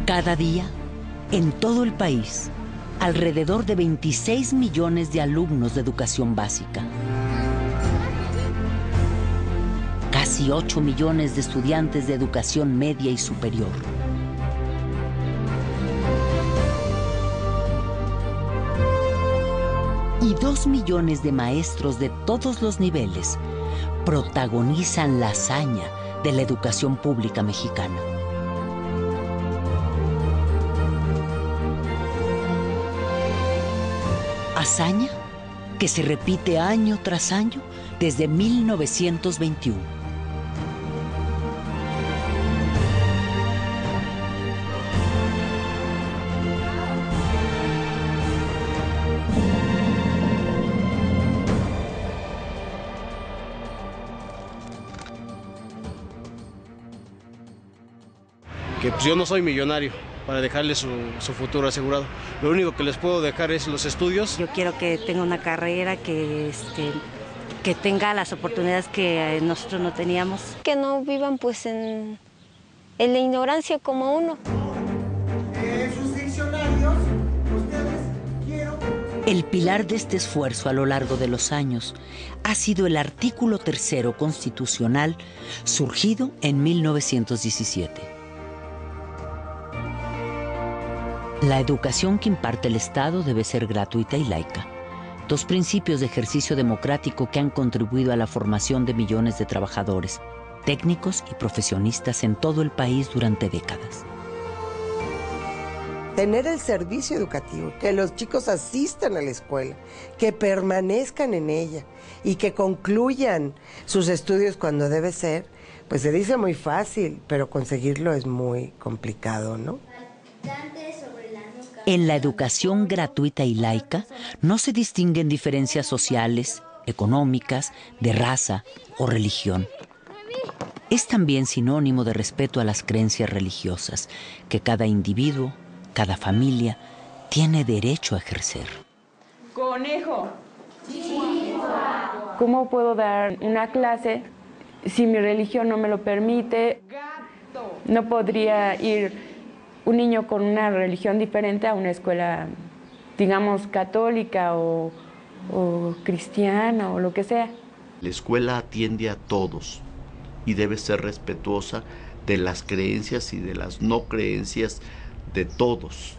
Cada día, en todo el país, alrededor de 26 millones de alumnos de educación básica. Casi 8 millones de estudiantes de educación media y superior. Y 2 millones de maestros de todos los niveles protagonizan la hazaña de la educación pública mexicana. Hazaña que se repite año tras año desde 1921. Que pues yo no soy millonario para dejarles su futuro asegurado. Lo único que les puedo dejar es los estudios. Yo quiero que tenga una carrera, que tenga las oportunidades que nosotros no teníamos. Que no vivan pues en la ignorancia como uno. Sus diccionarios, ustedes quiero... El pilar de este esfuerzo a lo largo de los años ha sido el artículo 3º constitucional surgido en 1917. La educación que imparte el Estado debe ser gratuita y laica. 2 principios de ejercicio democrático que han contribuido a la formación de millones de trabajadores, técnicos y profesionistas en todo el país durante décadas. Tener el servicio educativo, que los chicos asistan a la escuela, que permanezcan en ella y que concluyan sus estudios cuando debe ser, pues se dice muy fácil, pero conseguirlo es muy complicado, ¿no? En la educación gratuita y laica no se distinguen diferencias sociales, económicas, de raza o religión. Es también sinónimo de respeto a las creencias religiosas que cada individuo, cada familia, tiene derecho a ejercer. Conejo. ¿Cómo puedo dar una clase si mi religión no me lo permite? No podría ir un niño con una religión diferente a una escuela, digamos, católica o cristiana o lo que sea. La escuela atiende a todos y debe ser respetuosa de las creencias y de las no creencias de todos.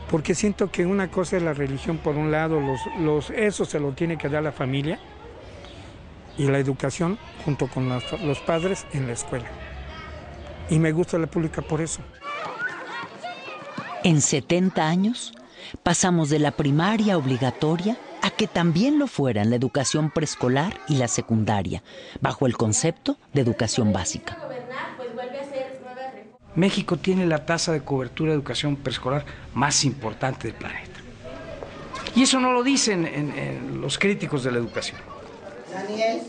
Porque siento que una cosa es la religión por un lado, eso se lo tiene que dar la familia, y la educación junto con los padres en la escuela. Y me gusta la pública por eso. En 70 años, pasamos de la primaria obligatoria a que también lo fueran la educación preescolar y la secundaria, bajo el concepto de educación básica. México tiene la tasa de cobertura de educación preescolar más importante del planeta. Y eso no lo dicen en los críticos de la educación. Daniel.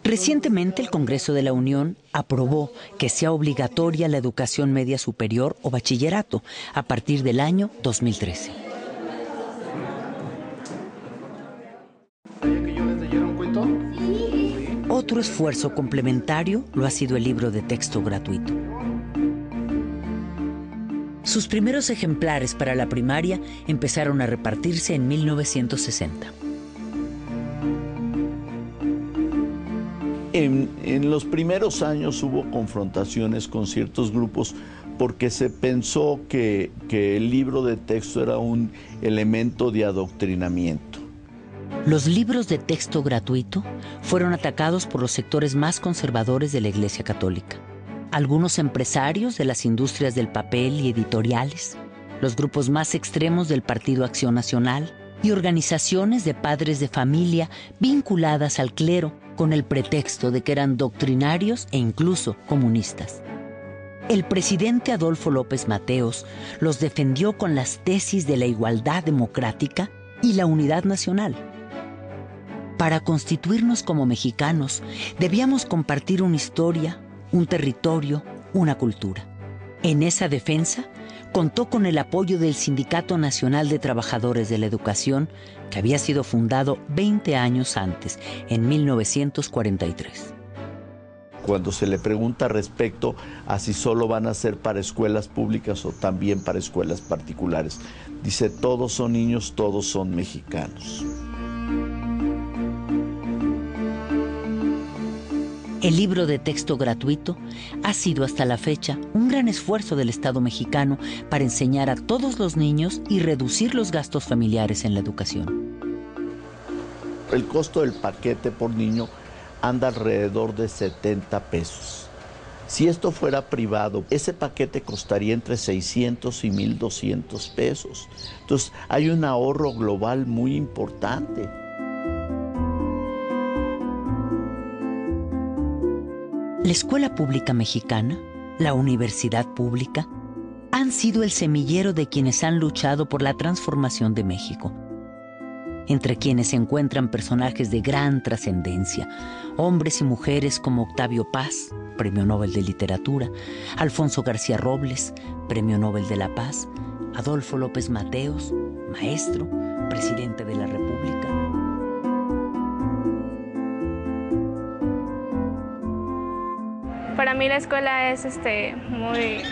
Recientemente el Congreso de la Unión aprobó que sea obligatoria la educación media superior o bachillerato a partir del año 2013. Otro esfuerzo complementario lo ha sido el libro de texto gratuito. Sus primeros ejemplares para la primaria empezaron a repartirse en 1960. En los primeros años hubo confrontaciones con ciertos grupos porque se pensó que el libro de texto era un elemento de adoctrinamiento. Los libros de texto gratuito fueron atacados por los sectores más conservadores de la Iglesia Católica. Algunos empresarios de las industrias del papel y editoriales, los grupos más extremos del Partido Acción Nacional y organizaciones de padres de familia vinculadas al clero con el pretexto de que eran doctrinarios e incluso comunistas. El presidente Adolfo López Mateos los defendió con las tesis de la igualdad democrática y la unidad nacional. Para constituirnos como mexicanos, debíamos compartir una historia, un territorio, una cultura. En esa defensa, contó con el apoyo del Sindicato Nacional de Trabajadores de la Educación, que había sido fundado 20 años antes, en 1943. cuando se le pregunta respecto a si solo van a ser para escuelas públicas o también para escuelas particulares. Dice, todos son niños, todos son mexicanos. El libro de texto gratuito ha sido hasta la fecha un gran esfuerzo del Estado mexicano para enseñar a todos los niños y reducir los gastos familiares en la educación. El costo del paquete por niño anda alrededor de 70 pesos. Si esto fuera privado, ese paquete costaría entre 600 y 1,200 pesos. Entonces, hay un ahorro global muy importante. La escuela pública mexicana, la universidad pública, han sido el semillero de quienes han luchado por la transformación de México. Entre quienes se encuentran personajes de gran trascendencia, hombres y mujeres como Octavio Paz, Premio Nobel de Literatura, Alfonso García Robles, Premio Nobel de la Paz, Adolfo López Mateos, maestro, presidente de la República. Para mí la escuela es muy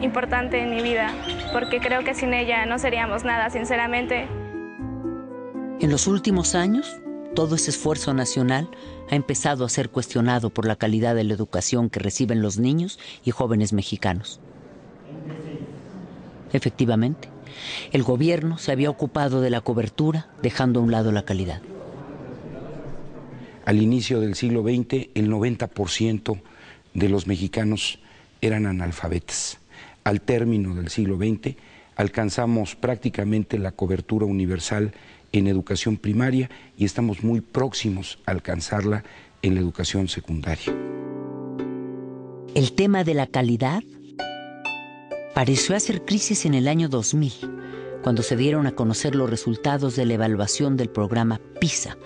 importante en mi vida, porque creo que sin ella no seríamos nada, sinceramente. En los últimos años, todo ese esfuerzo nacional ha empezado a ser cuestionado por la calidad de la educación que reciben los niños y jóvenes mexicanos. Efectivamente, el gobierno se había ocupado de la cobertura, dejando a un lado la calidad. Al inicio del siglo XX, el 90% de los mexicanos eran analfabetas. Al término del siglo XX, alcanzamos prácticamente la cobertura universal en educación primaria y estamos muy próximos a alcanzarla en la educación secundaria. El tema de la calidad pareció hacer crisis en el año 2000, cuando se dieron a conocer los resultados de la evaluación del programa PISA,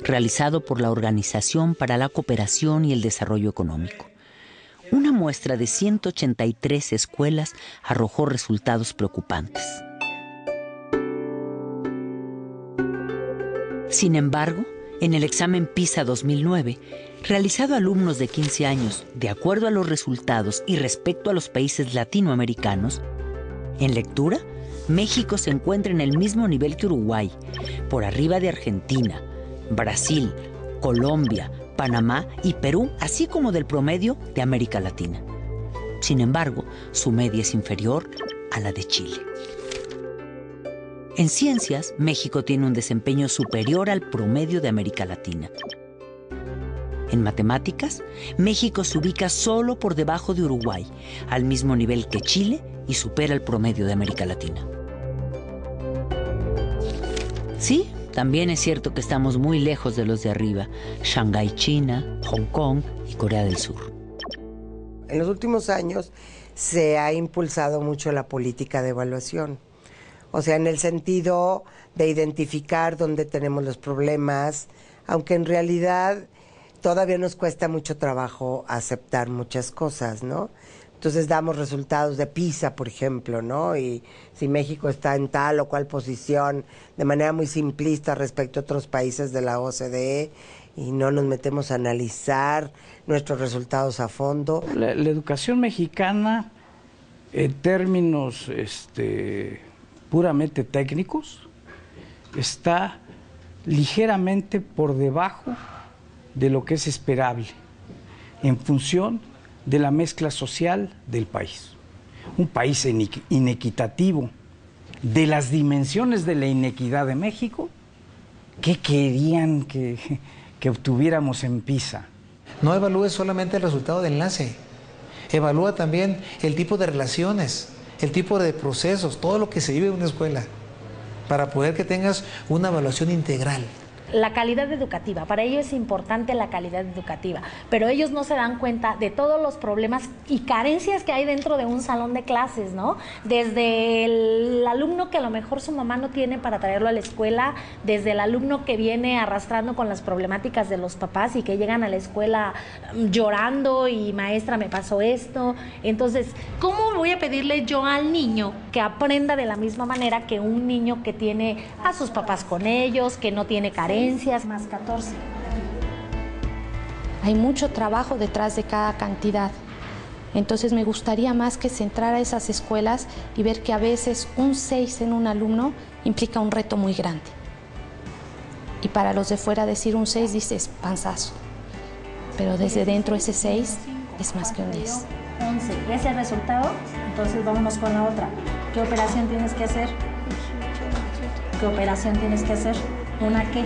realizado por la Organización para la Cooperación y el Desarrollo Económico. Una muestra de 183 escuelas arrojó resultados preocupantes. Sin embargo, en el examen PISA 2009, realizado a alumnos de 15 años, de acuerdo a los resultados y respecto a los países latinoamericanos, en lectura, México se encuentra en el mismo nivel que Uruguay, por arriba de Argentina, Brasil, Colombia, Panamá y Perú, así como del promedio de América Latina. Sin embargo, su media es inferior a la de Chile. En ciencias, México tiene un desempeño superior al promedio de América Latina. En matemáticas, México se ubica solo por debajo de Uruguay, al mismo nivel que Chile y supera el promedio de América Latina. Sí, también es cierto que estamos muy lejos de los de arriba, Shanghái, China, Hong Kong y Corea del Sur. En los últimos años se ha impulsado mucho la política de evaluación. O sea, en el sentido de identificar dónde tenemos los problemas, aunque en realidad todavía nos cuesta mucho trabajo aceptar muchas cosas, ¿no? Entonces damos resultados de PISA, por ejemplo, ¿no? Y si México está en tal o cual posición, de manera muy simplista respecto a otros países de la OCDE, y no nos metemos a analizar nuestros resultados a fondo. La educación mexicana, en términos puramente técnicos, está ligeramente por debajo de lo que es esperable en función de la mezcla social del país. Un país inequitativo, de las dimensiones de la inequidad de México, ¿qué querían que obtuviéramos en PISA? No evalúes solamente el resultado de enlace, evalúa también el tipo de relaciones, el tipo de procesos, todo lo que se vive en una escuela, para poder que tengas una evaluación integral. La calidad educativa, para ellos es importante la calidad educativa, pero ellos no se dan cuenta de todos los problemas y carencias que hay dentro de un salón de clases, ¿no? Desde el alumno que a lo mejor su mamá no tiene para traerlo a la escuela, desde el alumno que viene arrastrando con las problemáticas de los papás y que llegan a la escuela llorando y maestra me pasó esto. Entonces, ¿cómo voy a pedirle yo al niño que aprenda de la misma manera que un niño que tiene a sus papás con ellos, que no tiene carencias? Más 14. Hay mucho trabajo detrás de cada cantidad. Entonces me gustaría más que centrar a esas escuelas y ver que a veces un 6 en un alumno implica un reto muy grande. Y para los de fuera decir un 6 dices panzazo, pero desde dentro ese 6 es más que un 10. 11. ¿Ves el resultado? Entonces vámonos con la otra. ¿Qué operación tienes que hacer? ¿Qué operación tienes que hacer? ¿Una qué?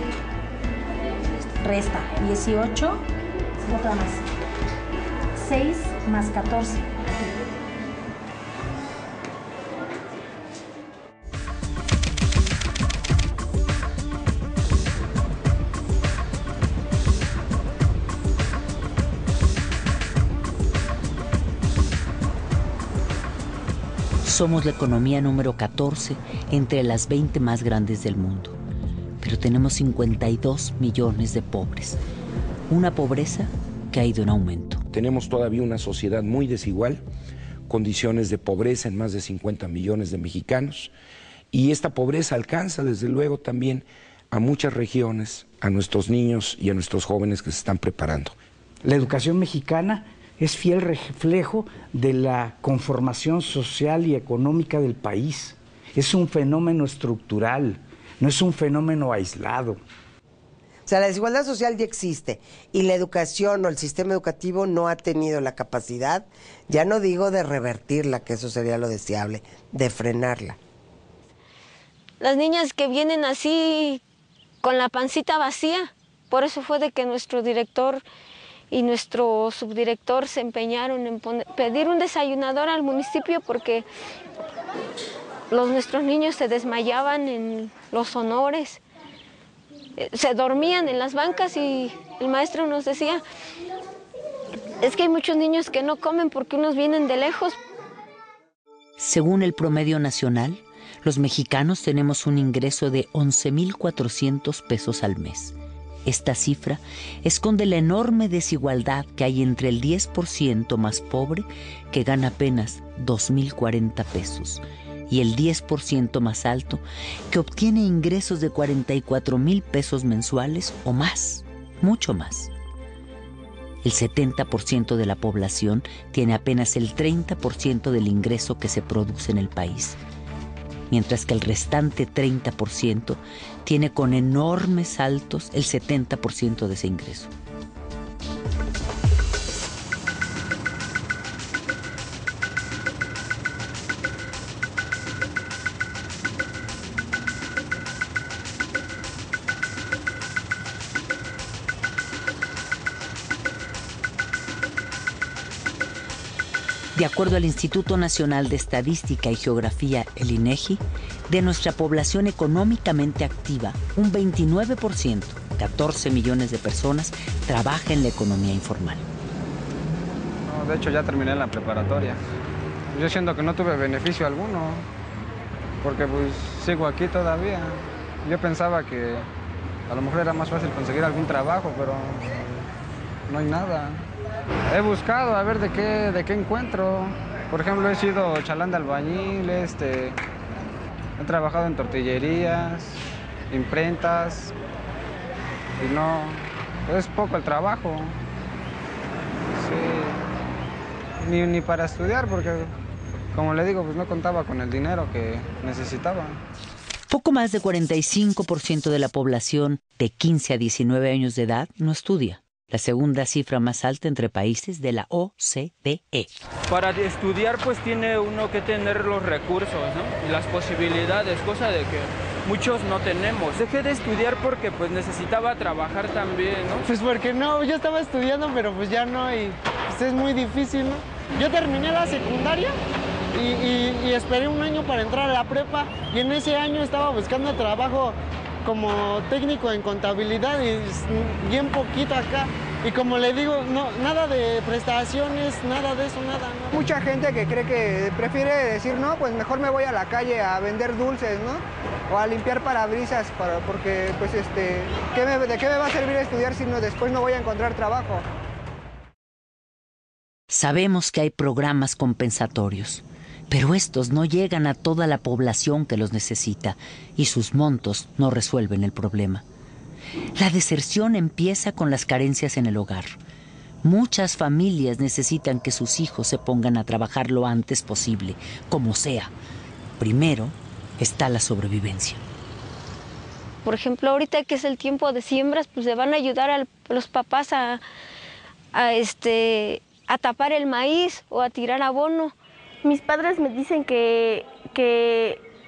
Resta. 18. Otra más. 6 más 14. Somos la economía número 14 entre las 20 más grandes del mundo, pero tenemos 52 millones de pobres. Una pobreza que ha ido en aumento. Tenemos todavía una sociedad muy desigual, condiciones de pobreza en más de 50 millones de mexicanos, y esta pobreza alcanza desde luego también a muchas regiones, a nuestros niños y a nuestros jóvenes que se están preparando. La educación mexicana es fiel reflejo de la conformación social y económica del país. Es un fenómeno estructural, no es un fenómeno aislado. O sea, la desigualdad social ya existe y la educación o el sistema educativo no ha tenido la capacidad, ya no digo de revertirla, que eso sería lo deseable, de frenarla. Las niñas que vienen así con la pancita vacía, por eso fue de que nuestro director y nuestro subdirector se empeñaron en pedir un desayunador al municipio porque nuestros niños se desmayaban en los honores, se dormían en las bancas y el maestro nos decía, es que hay muchos niños que no comen porque unos vienen de lejos. Según el promedio nacional, los mexicanos tenemos un ingreso de 11,400 pesos al mes. Esta cifra esconde la enorme desigualdad que hay entre el 10% más pobre, que gana apenas 2,040 pesos, y el 10% más alto, que obtiene ingresos de 44,000 pesos mensuales o más, mucho más. El 70% de la población tiene apenas el 30% del ingreso que se produce en el país, mientras que el restante 30% tiene con enormes saltos el 70% de ese ingreso. De acuerdo al Instituto Nacional de Estadística y Geografía, el INEGI, de nuestra población económicamente activa, un 29%, 14 millones de personas, trabaja en la economía informal. No, de hecho ya terminé la preparatoria. Yo siento que no tuve beneficio alguno, porque pues sigo aquí todavía. Yo pensaba que a lo mejor era más fácil conseguir algún trabajo, pero no hay nada. He buscado a ver de qué encuentro. Por ejemplo, he sido chalán de albañil, he trabajado en tortillerías, imprentas, y no, es poco el trabajo. Sí. Ni para estudiar, porque como le digo, pues no contaba con el dinero que necesitaba. Poco más de 45% de la población de 15 a 19 años de edad no estudia. La segunda cifra más alta entre países de la OCDE. Para estudiar pues tiene uno que tener los recursos, ¿no? Y las posibilidades, cosa de que muchos no tenemos. Dejé de estudiar porque pues necesitaba trabajar también, ¿no? Pues porque no, yo estaba estudiando pero pues ya no y pues es muy difícil, ¿no? Yo terminé la secundaria y esperé un año para entrar a la prepa y en ese año estaba buscando trabajo como técnico en contabilidad y bien poquito acá. Y como le digo, no, nada de prestaciones, nada de eso, nada. ¿No? Mucha gente que cree que prefiere decir, no, pues mejor me voy a la calle a vender dulces, ¿no? O a limpiar parabrisas, porque pues ¿de qué me va a servir estudiar si después no voy a encontrar trabajo? Sabemos que hay programas compensatorios, pero estos no llegan a toda la población que los necesita y sus montos no resuelven el problema. La deserción empieza con las carencias en el hogar. Muchas familias necesitan que sus hijos se pongan a trabajar lo antes posible, como sea. Primero está la sobrevivencia. Por ejemplo, ahorita que es el tiempo de siembras, pues le van a ayudar a los papás a tapar el maíz o a tirar abono. Mis padres me dicen que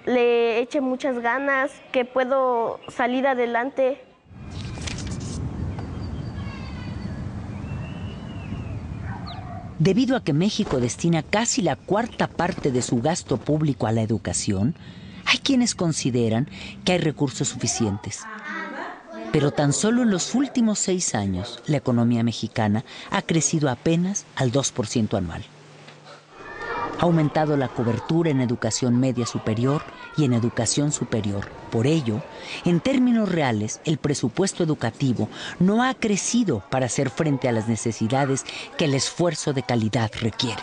le eche muchas ganas, que puedo salir adelante. Debido a que México destina casi la cuarta parte de su gasto público a la educación, hay quienes consideran que hay recursos suficientes. Pero tan solo en los últimos 6 años, la economía mexicana ha crecido apenas al 2% anual. Ha aumentado la cobertura en educación media superior y en educación superior. Por ello, en términos reales, el presupuesto educativo no ha crecido para hacer frente a las necesidades que el esfuerzo de calidad requiere.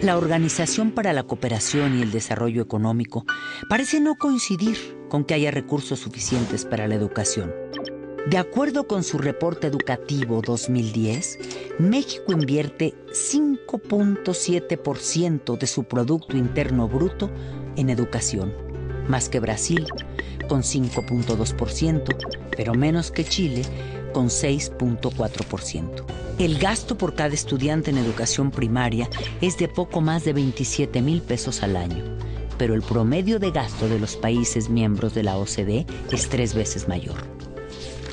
La Organización para la Cooperación y el Desarrollo Económico parece no coincidir con que haya recursos suficientes para la educación. De acuerdo con su reporte educativo 2010, México invierte 5.7% de su Producto Interno Bruto en educación, más que Brasil, con 5.2%, pero menos que Chile, con 6.4%. El gasto por cada estudiante en educación primaria es de poco más de 27,000 pesos al año, pero el promedio de gasto de los países miembros de la OCDE es 3 veces mayor.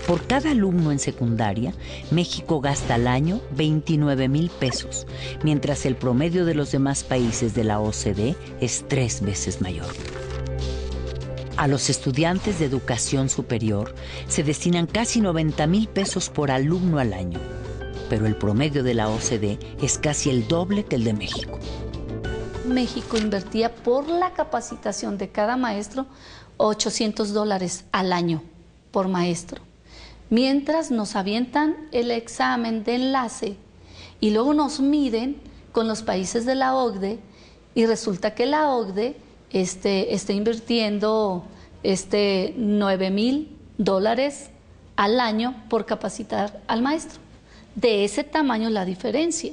Por cada alumno en secundaria, México gasta al año 29,000 pesos, mientras el promedio de los demás países de la OCDE es 3 veces mayor. A los estudiantes de educación superior se destinan casi 90,000 pesos por alumno al año, pero el promedio de la OCDE es casi el doble que el de México. México invertía por la capacitación de cada maestro $800 al año por maestro. Mientras nos avientan el examen de enlace y luego nos miden con los países de la OCDE y resulta que la OCDE está invirtiendo $9,000 al año por capacitar al maestro. De ese tamaño la diferencia.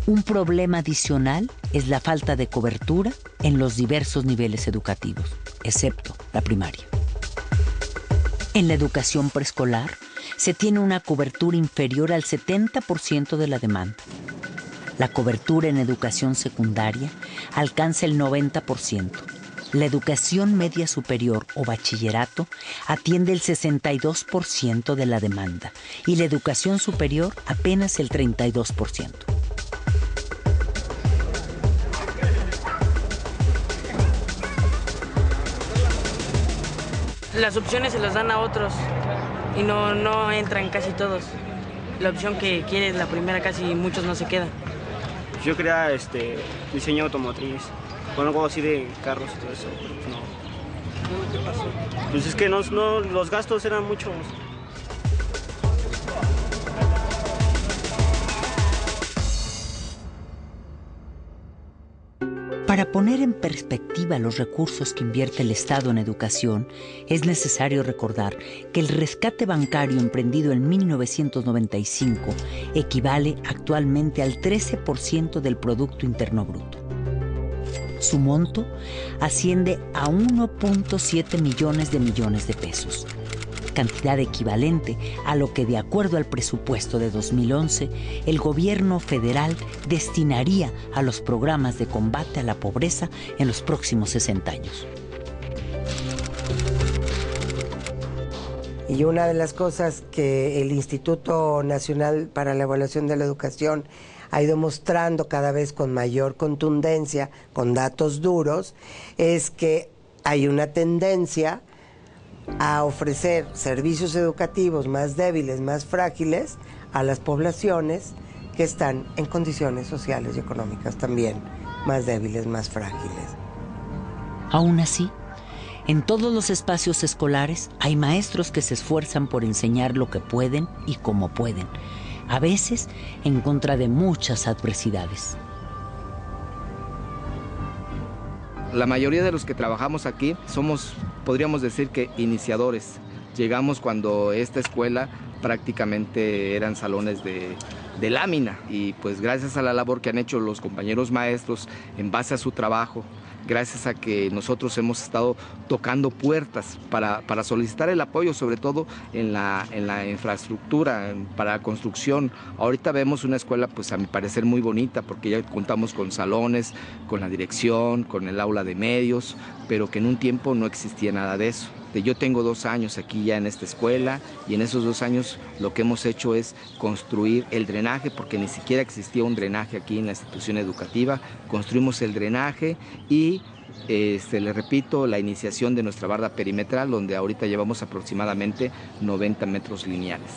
Un problema adicional es la falta de cobertura en los diversos niveles educativos, excepto la primaria. En la educación preescolar se tiene una cobertura inferior al 70% de la demanda. La cobertura en educación secundaria alcanza el 90%. La educación media superior o bachillerato atiende el 62% de la demanda y la educación superior apenas el 32%. Las opciones se las dan a otros y no entran casi todos. La opción que quieres, la primera, casi muchos no se quedan. Yo quería diseño automotriz, con algo así de carros y todo eso, pero pues no. ¿Qué pasó? Pues es que no, los gastos eran muchos. Para poner en perspectiva los recursos que invierte el Estado en educación, es necesario recordar que el rescate bancario emprendido en 1995 equivale actualmente al 13% del Producto Interno Bruto. Su monto asciende a 1.7 millones de pesos, cantidad equivalente a lo que, de acuerdo al presupuesto de 2011, el gobierno federal destinaría a los programas de combate a la pobreza en los próximos 60 años. Y una de las cosas que el Instituto Nacional para la Evaluación de la Educación ha ido mostrando cada vez con mayor contundencia, con datos duros, es que hay una tendencia a ofrecer servicios educativos más débiles, más frágiles a las poblaciones que están en condiciones sociales y económicas también más débiles, más frágiles. Aún así, en todos los espacios escolares hay maestros que se esfuerzan por enseñar lo que pueden y cómo pueden, a veces en contra de muchas adversidades. La mayoría de los que trabajamos aquí somos, podríamos decir que iniciadores. Llegamos cuando esta escuela prácticamente eran salones de lámina, y pues gracias a la labor que han hecho los compañeros maestros en base a su trabajo, gracias a que nosotros hemos estado tocando puertas para solicitar el apoyo, sobre todo en la infraestructura, para la construcción. Ahorita vemos una escuela, pues a mi parecer muy bonita, porque ya contamos con salones, con la dirección, con el aula de medios, pero que en un tiempo no existía nada de eso. Yo tengo 2 años aquí ya en esta escuela, y en esos 2 años lo que hemos hecho es construir el drenaje, porque ni siquiera existía un drenaje aquí en la institución educativa. Construimos el drenaje y le repito, la iniciación de nuestra barda perimetral, donde ahorita llevamos aproximadamente 90 metros lineales.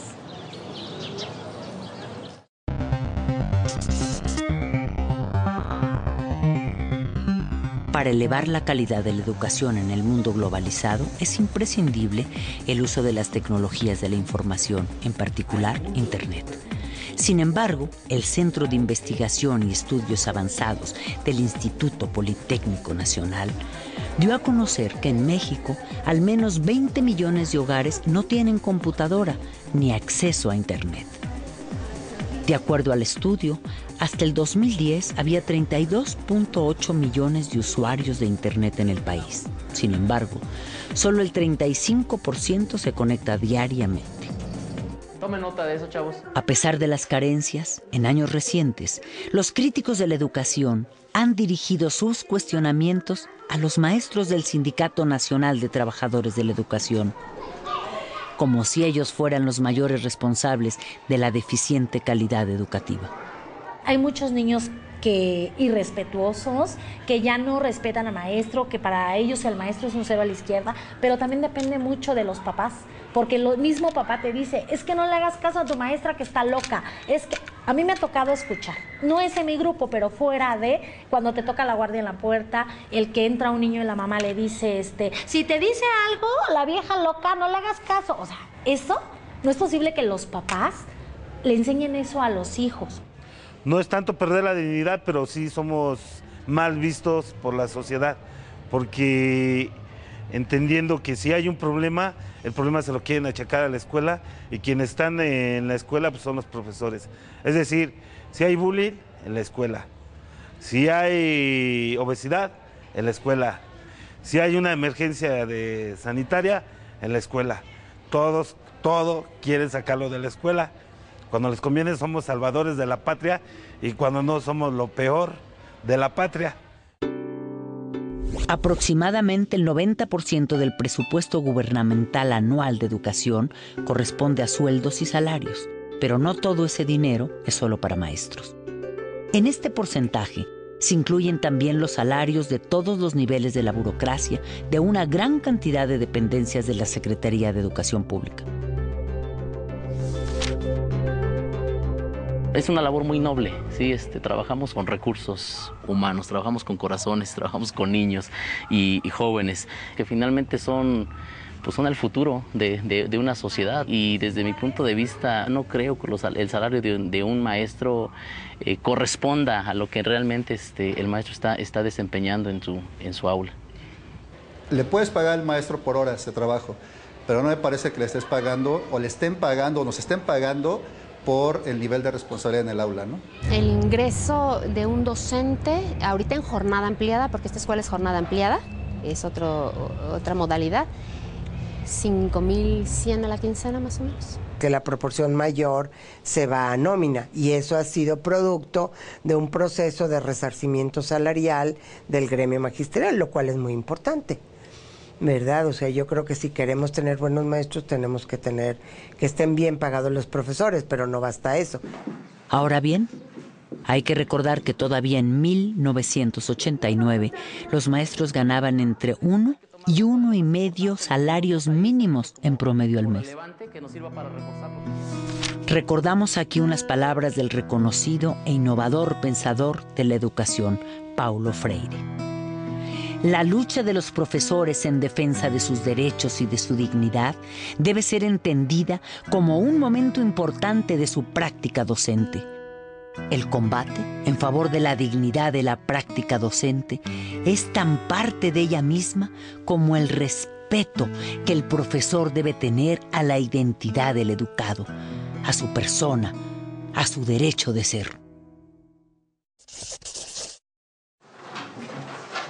Para elevar la calidad de la educación en el mundo globalizado, es imprescindible el uso de las tecnologías de la información, en particular Internet. Sin embargo, el Centro de Investigación y Estudios Avanzados del Instituto Politécnico Nacional dio a conocer que en México al menos 20 millones de hogares no tienen computadora ni acceso a Internet. De acuerdo al estudio, hasta el 2010 había 32.8 millones de usuarios de Internet en el país. Sin embargo, solo el 35% se conecta diariamente. Tomen nota de eso, chavos. A pesar de las carencias, en años recientes, los críticos de la educación han dirigido sus cuestionamientos a los maestros del Sindicato Nacional de Trabajadores de la Educación, como si ellos fueran los mayores responsables de la deficiente calidad educativa. Hay muchos niños irrespetuosos, que ya no respetan al maestro, que para ellos el maestro es un cero a la izquierda, pero también depende mucho de los papás, porque el mismo papá te dice, es que no le hagas caso a tu maestra que está loca, es que a mí me ha tocado escuchar, no es en mi grupo, pero fuera de, cuando te toca la guardia en la puerta, el que entra un niño y la mamá le dice, si te dice algo, la vieja loca, no le hagas caso, o sea, eso no es posible que los papás le enseñen eso a los hijos. No es tanto perder la dignidad, pero sí somos mal vistos por la sociedad, porque entendiendo que si hay un problema, el problema se lo quieren achacar a la escuela, y quienes están en la escuela pues son los profesores. Es decir, si hay bullying, en la escuela. Si hay obesidad, en la escuela. Si hay una emergencia sanitaria, en la escuela. Todo quieren sacarlo de la escuela. Cuando les conviene somos salvadores de la patria, y cuando no somos lo peor de la patria. Aproximadamente el 90% del presupuesto gubernamental anual de educación corresponde a sueldos y salarios, pero no todo ese dinero es solo para maestros. En este porcentaje se incluyen también los salarios de todos los niveles de la burocracia de una gran cantidad de dependencias de la Secretaría de Educación Pública. Es una labor muy noble, ¿sí? Trabajamos con recursos humanos, trabajamos con corazones, trabajamos con niños y jóvenes, que finalmente son el futuro de una sociedad. Y desde mi punto de vista, no creo que el salario de un maestro corresponda a lo que realmente el maestro está desempeñando en su aula. Le puedes pagar al maestro por horas de trabajo, pero no me parece que le estés pagando, o le estén pagando, o nos estén pagando por el nivel de responsabilidad en el aula, ¿no? El ingreso de un docente, ahorita en jornada ampliada, porque esta escuela es jornada ampliada, es otra modalidad, 5,100 a la quincena más o menos. Que la proporción mayor se va a nómina, y eso ha sido producto de un proceso de resarcimiento salarial del gremio magisterial, lo cual es muy importante, ¿verdad? O sea, yo creo que si queremos tener buenos maestros, tenemos que tener que estén bien pagados los profesores, pero no basta eso. Ahora bien, hay que recordar que todavía en 1989 los maestros ganaban entre 1 y 1,5 salarios mínimos en promedio al mes. Recordamos aquí unas palabras del reconocido e innovador pensador de la educación, Paulo Freire. La lucha de los profesores en defensa de sus derechos y de su dignidad debe ser entendida como un momento importante de su práctica docente. El combate en favor de la dignidad de la práctica docente es tan parte de ella misma como el respeto respeto que el profesor debe tener a la identidad del educado, a su persona, a su derecho de ser.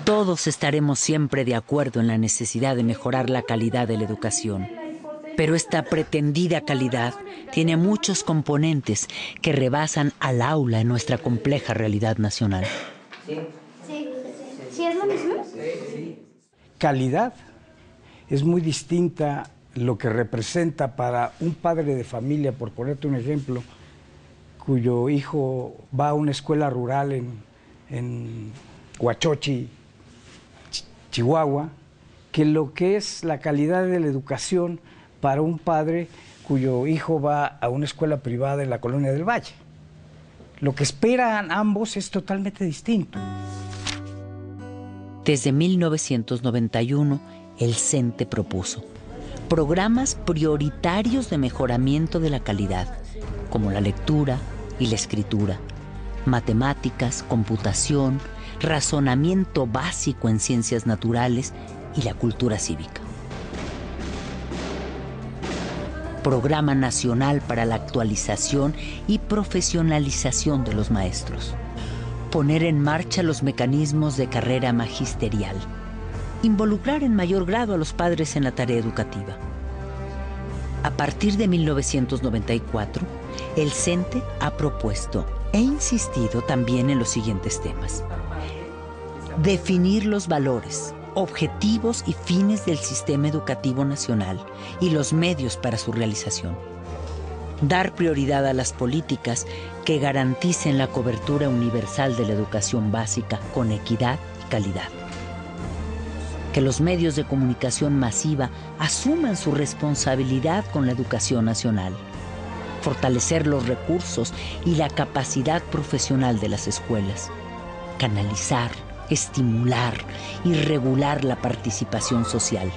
Todos estaremos siempre de acuerdo en la necesidad de mejorar la calidad de la educación, pero esta pretendida calidad tiene muchos componentes que rebasan al aula en nuestra compleja realidad nacional. ¿Sí es lo mismo? Calidad es muy distinta lo que representa para un padre de familia, por ponerte un ejemplo, cuyo hijo va a una escuela rural en Huachochi, Chihuahua, que lo que es la calidad de la educación para un padre cuyo hijo va a una escuela privada en la Colonia del Valle. Lo que esperan ambos es totalmente distinto. Desde 1991, el CENTE propuso programas prioritarios de mejoramiento de la calidad, como la lectura y la escritura, matemáticas, computación, razonamiento básico en ciencias naturales y la cultura cívica. Programa Nacional para la Actualización y Profesionalización de los Maestros. Poner en marcha los mecanismos de carrera magisterial. Involucrar en mayor grado a los padres en la tarea educativa. A partir de 1994, el CENTE ha propuesto e insistido también en los siguientes temas. Definir los valores, objetivos y fines del sistema educativo nacional y los medios para su realización. Dar prioridad a las políticas que garanticen la cobertura universal de la educación básica con equidad y calidad. Que los medios de comunicación masiva asuman su responsabilidad con la educación nacional. Fortalecer los recursos y la capacidad profesional de las escuelas. Canalizar, estimular y regular la participación social.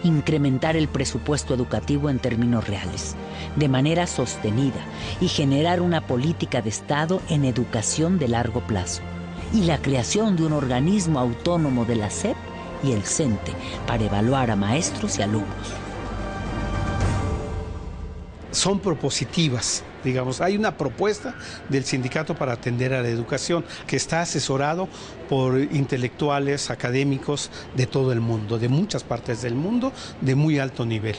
Incrementar el presupuesto educativo en términos reales, de manera sostenida, y generar una política de Estado en educación de largo plazo. Y la creación de un organismo autónomo de la SEP y el CENTE para evaluar a maestros y alumnos. Son propositivas, digamos. Hay una propuesta del sindicato para atender a la educación que está asesorado por intelectuales, académicos de todo el mundo, de muchas partes del mundo, de muy alto nivel.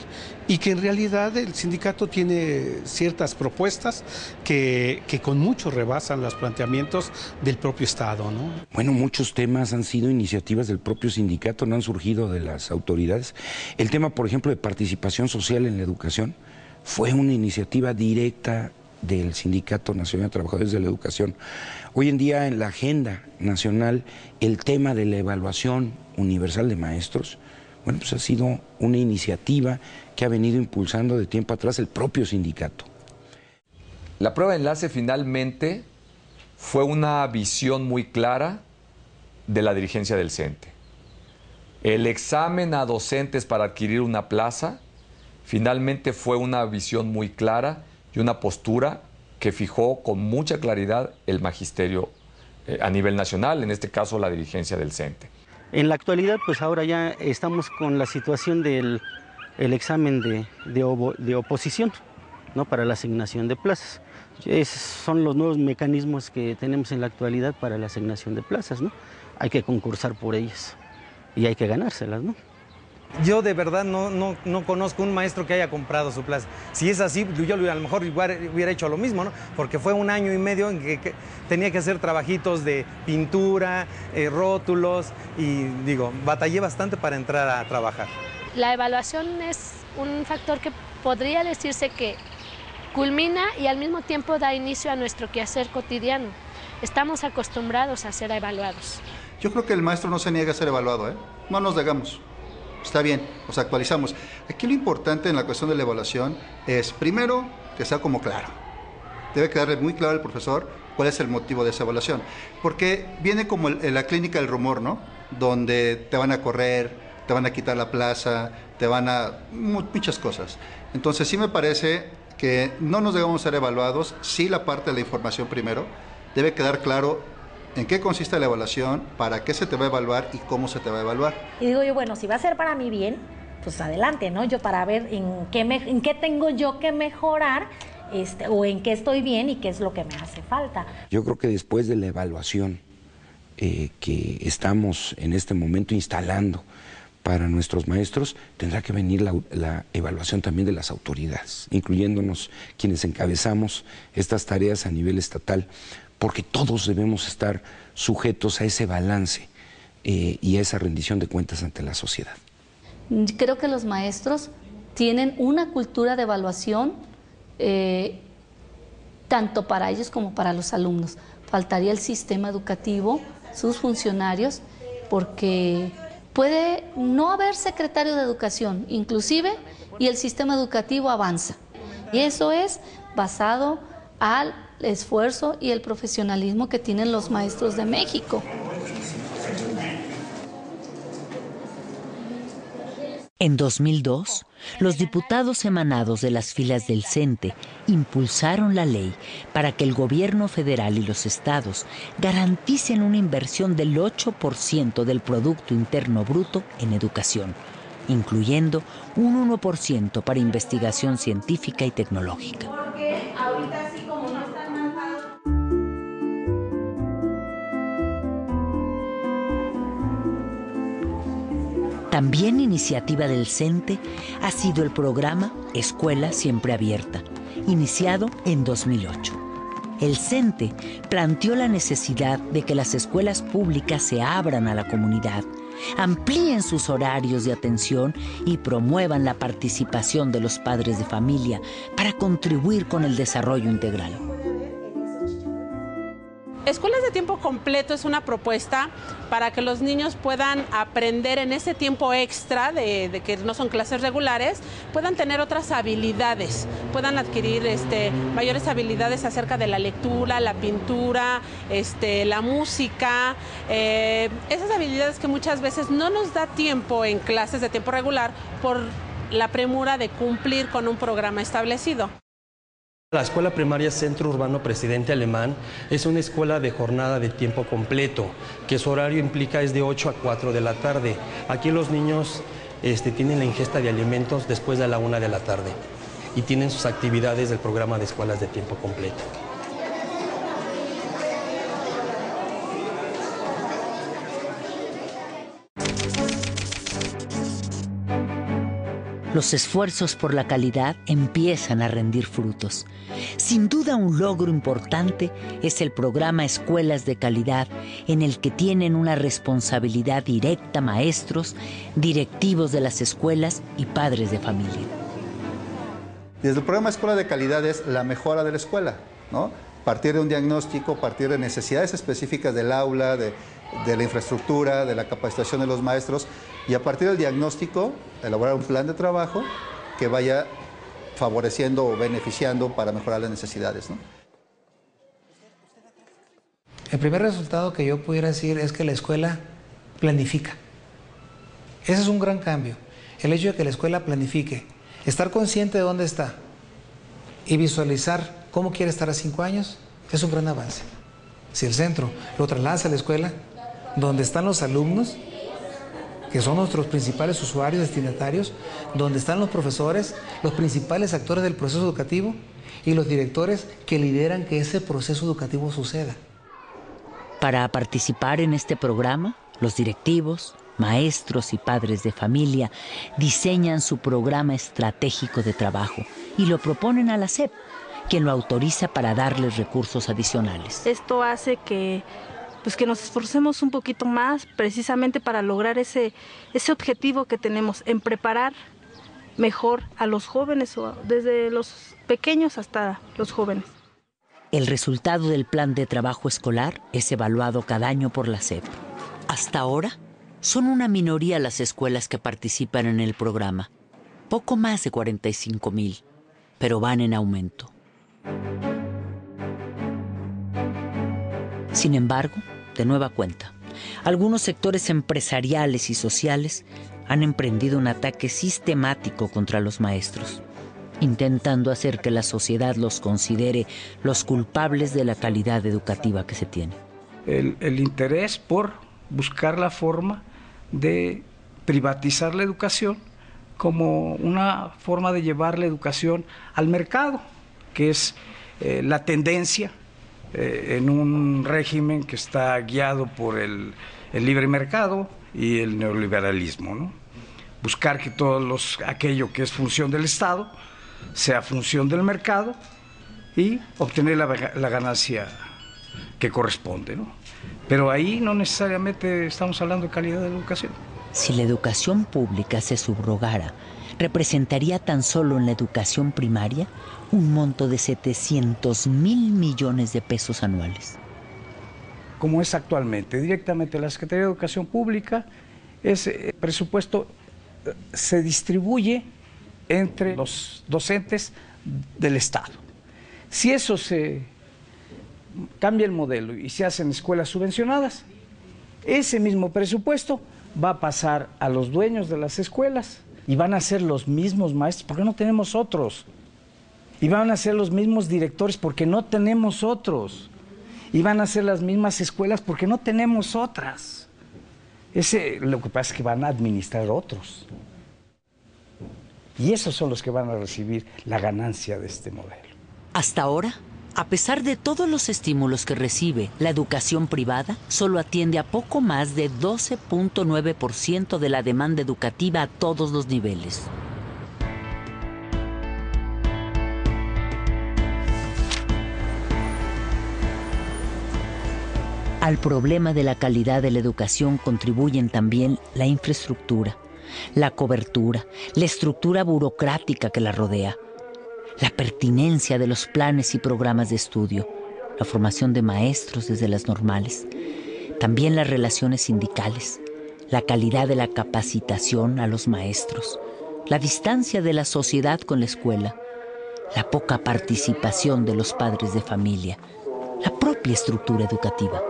Y que en realidad el sindicato tiene ciertas propuestas que con mucho rebasan los planteamientos del propio Estado, ¿no? Bueno, muchos temas han sido iniciativas del propio sindicato, no han surgido de las autoridades. El tema, por ejemplo, de participación social en la educación, fue una iniciativa directa del Sindicato Nacional de Trabajadores de la Educación. Hoy en día en la agenda nacional el tema de la evaluación universal de maestros, bueno, pues ha sido una iniciativa que ha venido impulsando de tiempo atrás el propio sindicato. La prueba de enlace finalmente fue una visión muy clara de la dirigencia del CENTE. El examen a docentes para adquirir una plaza finalmente fue una visión muy clara y una postura que fijó con mucha claridad el magisterio a nivel nacional, en este caso la dirigencia del CENTE. En la actualidad, pues ahora ya estamos con la situación del examen de oposición, ¿no?, para la asignación de plazas. Son los nuevos mecanismos que tenemos en la actualidad para la asignación de plazas, ¿no? Hay que concursar por ellas y hay que ganárselas, ¿no? Yo de verdad no conozco un maestro que haya comprado su plaza. Si es así, yo a lo mejor hubiera hecho lo mismo, ¿no? Porque fue 1 año y medio en que tenía que hacer trabajitos de pintura, rótulos, y digo, batallé bastante para entrar a trabajar. La evaluación es un factor que podría decirse que culmina y al mismo tiempo da inicio a nuestro quehacer cotidiano. Estamos acostumbrados a ser evaluados. Yo creo que el maestro no se niega a ser evaluado, ¿eh? No nos negamos. Está bien, nos actualizamos. Aquí lo importante en la cuestión de la evaluación es, primero, que sea como claro. Debe quedarle muy claro al profesor cuál es el motivo de esa evaluación. Porque viene como la clínica del rumor, ¿no? Donde te van a correr, te van a quitar la plaza, te van a... muchas cosas. Entonces sí me parece que no nos debemos ser evaluados, sí la parte de la información primero. Debe quedar claro en qué consiste la evaluación, para qué se te va a evaluar y cómo se te va a evaluar. Y digo yo, bueno, si va a ser para mi bien, pues adelante, ¿no? Yo para ver en qué tengo yo que mejorar, o en qué estoy bien y qué es lo que me hace falta. Yo creo que después de la evaluación que estamos en este momento instalando para nuestros maestros, tendrá que venir la evaluación también de las autoridades, incluyéndonos quienes encabezamos estas tareas a nivel estatal, porque todos debemos estar sujetos a ese balance y a esa rendición de cuentas ante la sociedad. Creo que los maestros tienen una cultura de evaluación tanto para ellos como para los alumnos. Faltaría el sistema educativo, sus funcionarios, porque puede no haber secretario de educación, inclusive, y el sistema educativo avanza. Y eso es basado al esfuerzo y el profesionalismo que tienen los maestros de México. En 2002, los diputados emanados de las filas del CENTE impulsaron la ley para que el gobierno federal y los estados garanticen una inversión del 8% del Producto Interno Bruto en educación, incluyendo un 1% para investigación científica y tecnológica. Porque ahorita así como no están mandados. También iniciativa del CENTE ha sido el programa Escuela Siempre Abierta, iniciado en 2008. El CENTE planteó la necesidad de que las escuelas públicas se abran a la comunidad, amplíen sus horarios de atención y promuevan la participación de los padres de familia para contribuir con el desarrollo integral. Escuelas de tiempo completo es una propuesta para que los niños puedan aprender en ese tiempo extra de que no son clases regulares, puedan tener otras habilidades, puedan adquirir mayores habilidades acerca de la lectura, la pintura, la música, esas habilidades que muchas veces no nos da tiempo en clases de tiempo regular por la premura de cumplir con un programa establecido. La Escuela Primaria Centro Urbano Presidente Alemán es una escuela de jornada de tiempo completo, que su horario implica es de 8 a 4 de la tarde. Aquí los niños tienen la ingesta de alimentos después de la 1 de la tarde y tienen sus actividades del programa de escuelas de tiempo completo. Los esfuerzos por la calidad empiezan a rendir frutos. Sin duda, un logro importante es el programa Escuelas de Calidad, en el que tienen una responsabilidad directa maestros, directivos de las escuelas y padres de familia. Desde el programa Escuela de Calidad es la mejora de la escuela, ¿no? Partir de un diagnóstico, partir de necesidades específicas del aula, de la infraestructura, de la capacitación de los maestros, y a partir del diagnóstico elaborar un plan de trabajo que vaya favoreciendo o beneficiando para mejorar las necesidades, ¿no? El primer resultado que yo pudiera decir es que la escuela planifica. Ese es un gran cambio. El hecho de que la escuela planifique, estar consciente de dónde está y visualizar cómo quiere estar a 5 años, es un gran avance. Si el centro lo traslada a la escuela, donde están los alumnos, que son nuestros principales usuarios, destinatarios, donde están los profesores, los principales actores del proceso educativo y los directores que lideran que ese proceso educativo suceda. Para participar en este programa, los directivos, maestros y padres de familia diseñan su programa estratégico de trabajo y lo proponen a la SEP, quien lo autoriza para darles recursos adicionales. Esto hace que nos esforcemos un poquito más precisamente para lograr ese objetivo que tenemos en preparar mejor a los jóvenes, desde los pequeños hasta los jóvenes. El resultado del plan de trabajo escolar es evaluado cada año por la SEP. Hasta ahora, son una minoría las escuelas que participan en el programa, poco más de 45,000, pero van en aumento. Sin embargo, de nueva cuenta, algunos sectores empresariales y sociales han emprendido un ataque sistemático contra los maestros, intentando hacer que la sociedad los considere los culpables de la calidad educativa que se tiene. El interés por buscar la forma de privatizar la educación como una forma de llevar la educación al mercado, que es la tendencia en un régimen que está guiado por el libre mercado y el neoliberalismo, ¿no? Buscar que aquello que es función del Estado sea función del mercado y obtener la ganancia que corresponde, ¿no? Pero ahí no necesariamente estamos hablando de calidad de educación. Si la educación pública se subrogara, representaría tan solo en la educación primaria un monto de 700,000 millones de pesos anuales. Como es actualmente, directamente la Secretaría de Educación Pública, ese presupuesto se distribuye entre los docentes del Estado. Si eso se cambia el modelo y se hacen escuelas subvencionadas, ese mismo presupuesto va a pasar a los dueños de las escuelas y van a ser los mismos maestros, porque no tenemos otros. Y van a ser los mismos directores, porque no tenemos otros. Y van a ser las mismas escuelas, porque no tenemos otras. Lo que pasa es que van a administrar otros. Y esos son los que van a recibir la ganancia de este modelo. Hasta ahora, a pesar de todos los estímulos que recibe la educación privada, solo atiende a poco más de 12.9% de la demanda educativa a todos los niveles. Al problema de la calidad de la educación contribuyen también la infraestructura, la cobertura, la estructura burocrática que la rodea, la pertinencia de los planes y programas de estudio, la formación de maestros desde las normales, también las relaciones sindicales, la calidad de la capacitación a los maestros, la distancia de la sociedad con la escuela, la poca participación de los padres de familia, la propia estructura educativa.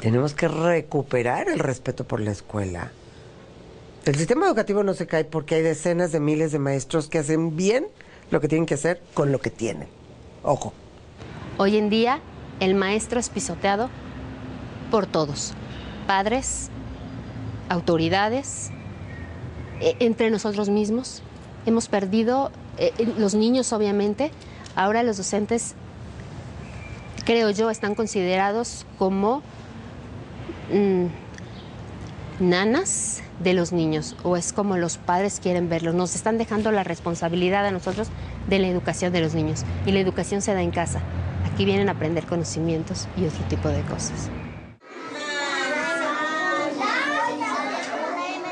Tenemos que recuperar el respeto por la escuela. El sistema educativo no se cae porque hay decenas de miles de maestros que hacen bien lo que tienen que hacer con lo que tienen. Ojo. Hoy en día, el maestro es pisoteado por todos. Padres, autoridades, entre nosotros mismos. Hemos perdido, los niños obviamente, ahora los docentes, creo yo, están considerados como nanas de los niños, o es como los padres quieren verlos. Nos están dejando la responsabilidad a nosotros de la educación de los niños, y la educación se da en casa. Aquí vienen a aprender conocimientos y otro tipo de cosas.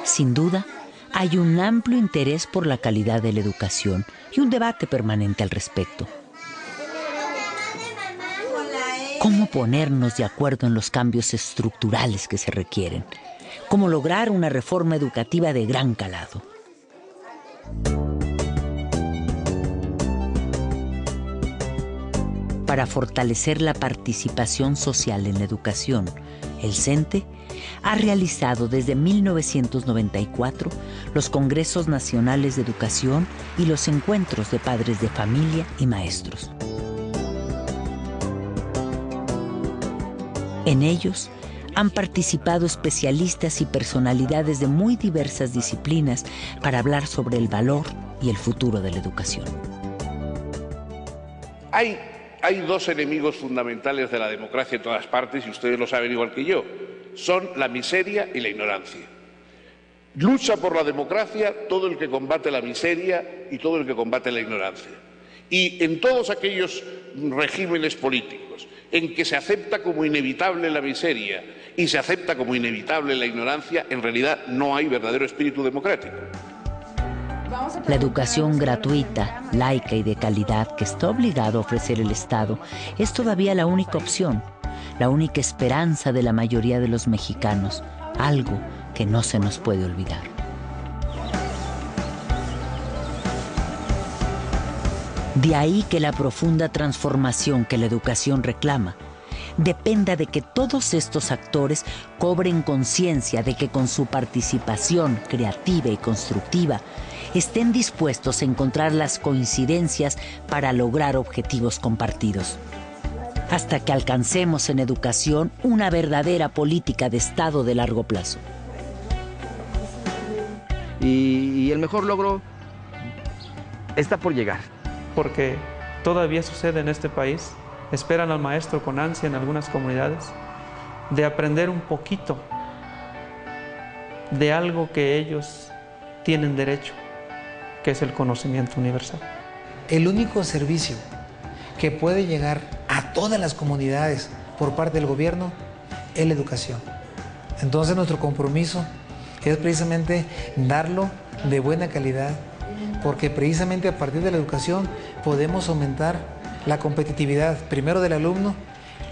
Sin duda, hay un amplio interés por la calidad de la educación y un debate permanente al respecto. ¿Cómo ponernos de acuerdo en los cambios estructurales que se requieren? ¿Cómo lograr una reforma educativa de gran calado? Para fortalecer la participación social en la educación, el CENTE ha realizado desde 1994 los Congresos Nacionales de Educación y los encuentros de padres de familia y maestros. En ellos han participado especialistas y personalidades de muy diversas disciplinas para hablar sobre el valor y el futuro de la educación. Hay dos enemigos fundamentales de la democracia en todas partes, y ustedes lo saben igual que yo. Son la miseria y la ignorancia. Lucha por la democracia todo el que combate la miseria y todo el que combate la ignorancia. Y en todos aquellos regímenes políticos en que se acepta como inevitable la miseria y se acepta como inevitable la ignorancia, en realidad no hay verdadero espíritu democrático. La educación gratuita, laica y de calidad que está obligado a ofrecer el Estado es todavía la única opción, la única esperanza de la mayoría de los mexicanos, algo que no se nos puede olvidar. De ahí que la profunda transformación que la educación reclama dependa de que todos estos actores cobren conciencia de que con su participación creativa y constructiva estén dispuestos a encontrar las coincidencias para lograr objetivos compartidos. hasta que alcancemos en educación una verdadera política de Estado de largo plazo. Y el mejor logro está por llegar. Porque todavía sucede en este país, esperan al maestro con ansia en algunas comunidades, de aprender un poquito de algo que ellos tienen derecho, que es el conocimiento universal. El único servicio que puede llegar a todas las comunidades por parte del gobierno es la educación. Entonces nuestro compromiso es precisamente darlo de buena calidad, porque precisamente a partir de la educación podemos aumentar la competitividad, primero del alumno,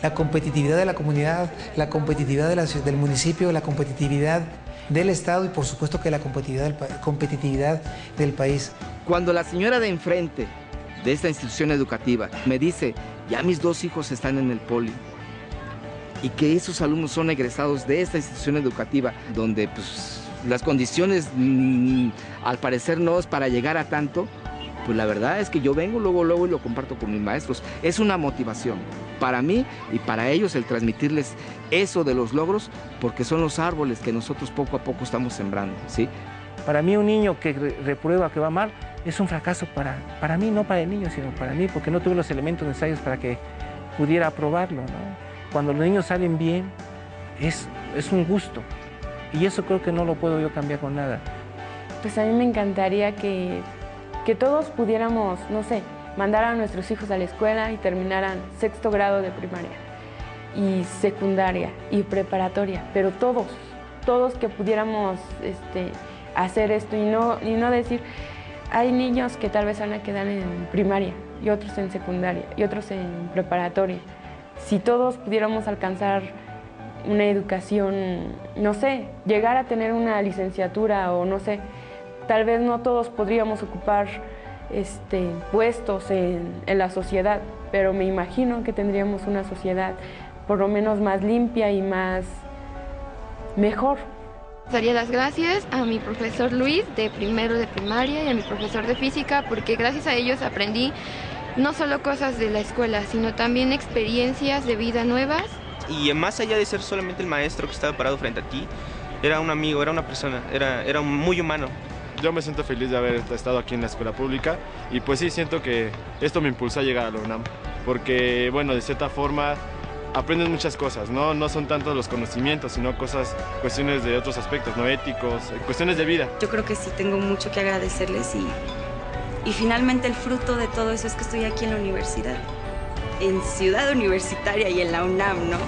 la competitividad de la comunidad, la competitividad del municipio, la competitividad del Estado y por supuesto que la competitividad del país. Cuando la señora de enfrente de esta institución educativa me dice, ya mis 2 hijos están en el poli, y que esos alumnos son egresados de esta institución educativa, donde pues, las condiciones al parecer no es para llegar a tanto, pues la verdad es que yo vengo luego y lo comparto con mis maestros. Es una motivación para mí y para ellos el transmitirles eso de los logros, porque son los árboles que nosotros poco a poco estamos sembrando, ¿sí? Para mí un niño que reprueba, que va mal, es un fracaso para mí, no para el niño, sino para mí, porque no tuve los elementos necesarios para que pudiera aprobarlo, ¿no? Cuando los niños salen bien, es un gusto. Y eso creo que no lo puedo yo cambiar con nada. Pues a mí me encantaría que todos pudiéramos, no sé, mandar a nuestros hijos a la escuela y terminaran 6º grado de primaria y secundaria y preparatoria, pero todos que pudiéramos hacer esto y no decir, hay niños que tal vez van a quedar en primaria y otros en secundaria y otros en preparatoria. Si todos pudiéramos alcanzar una educación, no sé, llegar a tener una licenciatura o no sé, tal vez no todos podríamos ocupar puestos en la sociedad, pero me imagino que tendríamos una sociedad por lo menos más limpia y mejor. Daría las gracias a mi profesor Luis de primero de primaria y a mi profesor de física, porque gracias a ellos aprendí no solo cosas de la escuela, sino también experiencias de vida nuevas. Y más allá de ser solamente el maestro que estaba parado frente a ti, era un amigo, era una persona, era muy humano. Yo me siento feliz de haber estado aquí en la escuela pública y pues sí, siento que esto me impulsó a llegar a la UNAM, porque bueno, de cierta forma aprendes muchas cosas, no son tanto los conocimientos, sino cuestiones de otros aspectos, no éticos, cuestiones de vida. Yo creo que sí tengo mucho que agradecerles y finalmente el fruto de todo eso es que estoy aquí en la universidad, en Ciudad Universitaria y en la UNAM, ¿no?